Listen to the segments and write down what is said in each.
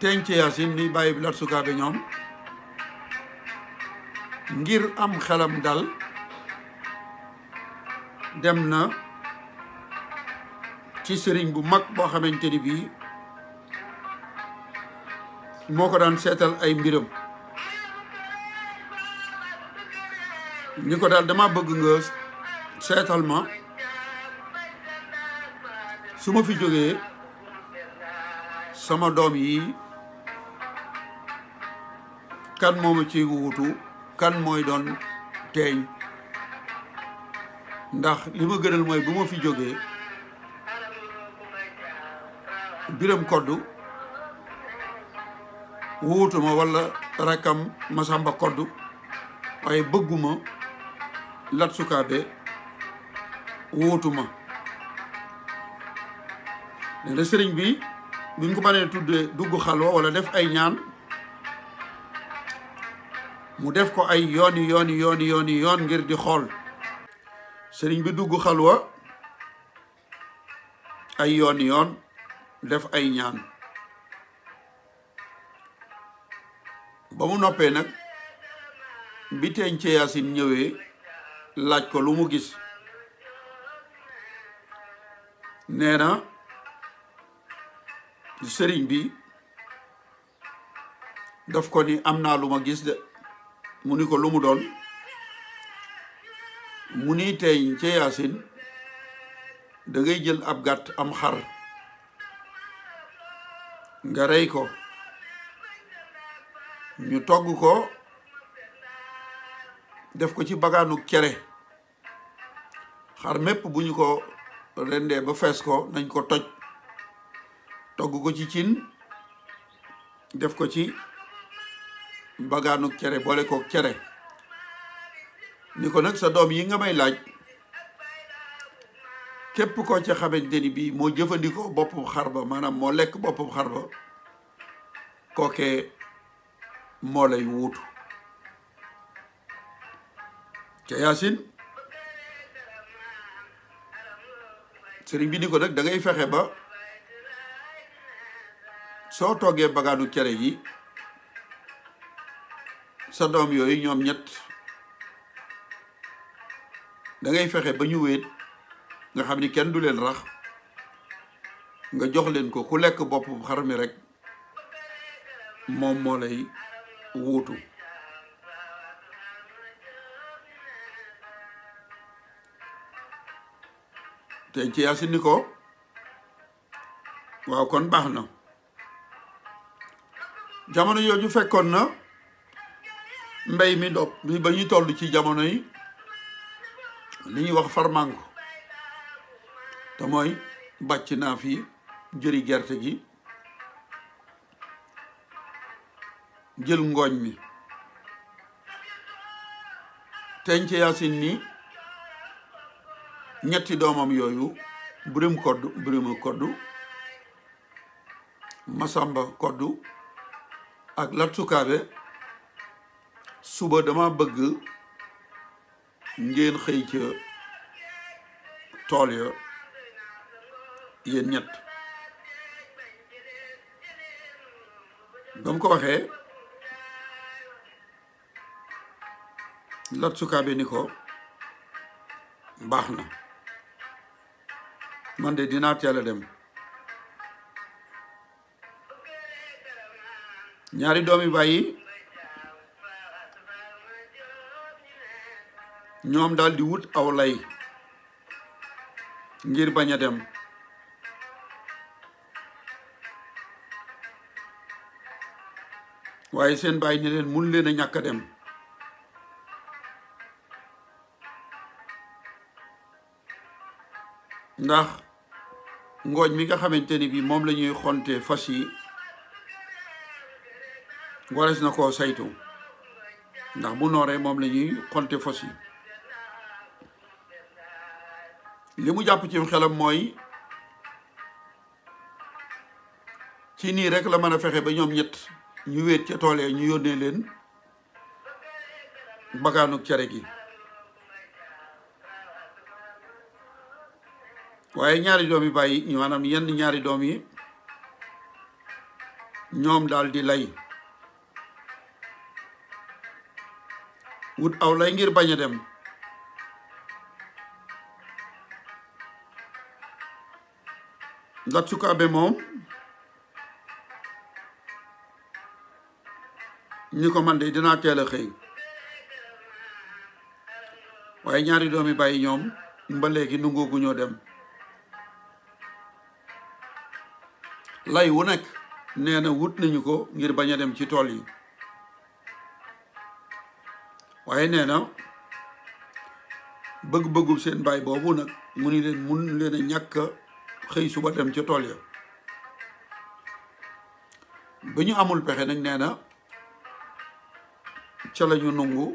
Teeñce Yaasin mi bàyyi bi Lat Sukaabe ñoom ngir am xelam dal dem na ci sëriñ bu mag boo xamante ni bii moo ko daan seetal ay mbiram ni ko daal dama bëgg nga seetal ma su ma fi jógee sama doom yi kan moomu ci wuutu kan mooy doon teeñ ndax li ma gënal mooy bu ma fi jógee Biram Koddu wuutu ma walla rakkam Masamba Koddu waaye bëgguma Lat Sukaabe wuutu ma nee na sëriñ bi buñ ko mënee tuddee dugg xalwa walla def ay ñaan mu def ko ay yoon ngir di xool sëriñ bi dugg xalwa ay yoon def ay ñaan ba mu noppee nag bi Teeñce Yaasin ñëwee laaj ko lu mu gis nee na sëriñ bi daf ko ni am naa lu ma gis de mu ni ko lu mu doon mu ni Teeñce Yaasin da ngay jël ab gàtt am xar nga rey ko ñu togg ko def ko ci bagaanu cere xar mépp bu ñu ko rendee ba fees ko nañ ko toj togg ko ci cin def ko ci bagaanu cere boole ko cere ni ko nag sa doom yi nga may laaj képp ko ci xamante ni bii moo jëfandikoo boppum xar ba maanaam moo lekk boppum xar ba kookee moo lay wuutu ca Yaasin sëriñ bi ni ko nag da ngay fexe ba soo toggee bagaanu cere yi sa doom yooyu ñoom ñett da ngay fexe ba ñu wéet nga xam ni kenn du leen rax nga jox leen ko ku lekk boppum xar mi rek moom moo lay wuutu Teeñce Yaasin ni ko waaw kon baax na jamono yooju fekkoon na mbay mi dop mi ba ñuy toll ci jamono yi li ñuy wax farmanko te mooy bàcc naa fi jëri gerte gi jël ngooñ mi Teeñce Yaasin ni ñetti doomam yooyu Birima Koddu Masamba Koddu ak Lat Sukaabe suba dama bëgg ngeen xëy ca tool ya yéen ñett ba mu ko waxee Lat Sukaabe ni ko baax na man de dinaa teel a dem ñaari doomi bàyyi ñoom daal di wut aw lay ngir bañ a dem waaye seen bàyyi ni leen mun leen a ñàkk a dem ndax ngooñ mi nga xamante ni bi moom la ñuy xonte fas yi warees na koo saytu ndax bu nooree moom la ñuy xonte fas yi li mu jàpp ci xelam mooy ci nii rek la mën a fexe ba ñoom ñett ñu wéet ca tool ñu yónnee leen bagaanu cere gi waaye ñaari doom yi bàyyi maanaam yenn ñaari doom yi ñoom daal di lay wut aw lay ngir bañ a dem Lat Sukaabe moom ni ko man de dinaa teel a xëy waaye ñaari doomi bàyyi ñoom ba léegi nungoogu ñoo dem lay wu nekk nee na wut nañu ko ngir bañ a dem ci tool yi waaye nee na bëgg-bëggu seen baay boobu nag mu ni leen mun leen a ñàkk xëy suba dem ca tool ya ba ñu amul pexe nag nee na ca la ñu nungu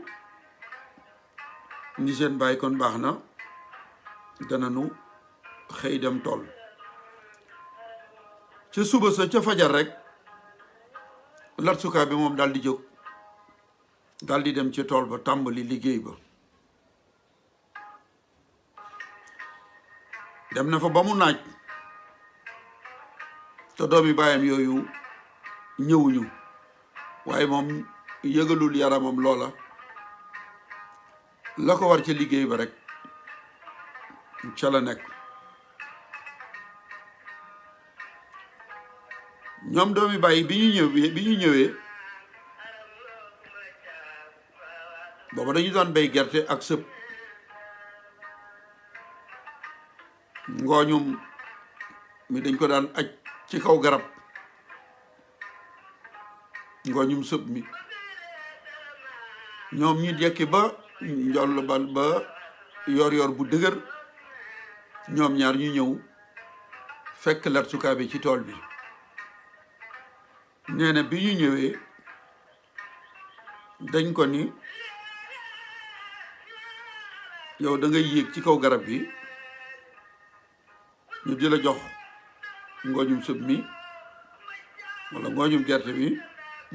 ni seen baay kon baax na dana nu xëy dem tool ca suba sa ca fajar rek Lat Sukaabe moom daal di jóg daal di dem ci tool ba tàmbali liggéey ba dem na fa ba mu naaj te doomi baayam yooyu ñëwuñu waaye moom yëgalul yaramam loola la ko war ca liggéey ba rek ca la nekk ñoom doomi baay bi ñu ñëwee booba dañu daan bay gerte ak sëb ngooñum mi dañ ko daan aj ci kaw garab ngooñum sëb mi ñoom ñu jekki ba njoll bal ba yor bu dëgër ñoom ñaar ñu ñëw fekk Lat Sukaabe ci tool bi nee na bi ñu ñëwee dañ ko ni yow da ngay yéeg ci kaw garab gi ñu di la jox ngooñum sëb mi wala ngooñum gerte bi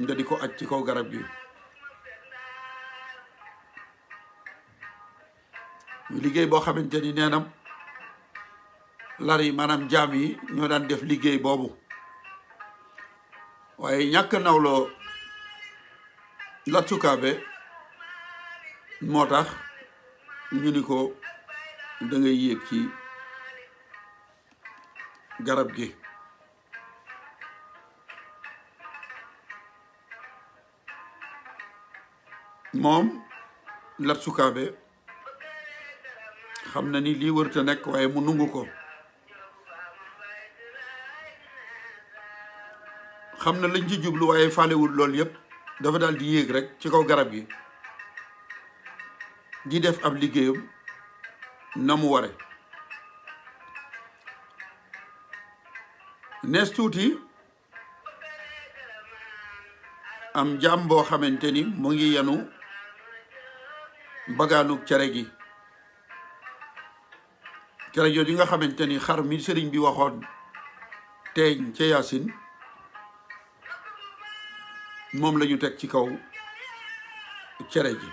nga di ko aj ci kaw garab gi ñu liggéey boo xamante ni nee na lar yi maanaam jaam yi ñoo daan def liggéey boobu waaye ñàkk nawloo Lat Sukaabe moo tax ñu ni ko da ngay yéeg ci garab gi moom Lat Sukaabe xam na ni lii wërta nekk waaye mu nungu ko xam na lañ ci jublu waaye faalewul loolu yépp dafa daal di yéeg rek ci kaw garab gi di def ab liggéeyam na mu ware nees tuuti am jaam boo xamante ni mu ngi yenu bagaanu cere gi cere jooju nga xamante ni xar mi sëriñ bi waxoon teeñ ca Yaasin moom la ñu teg ci kaw cere ji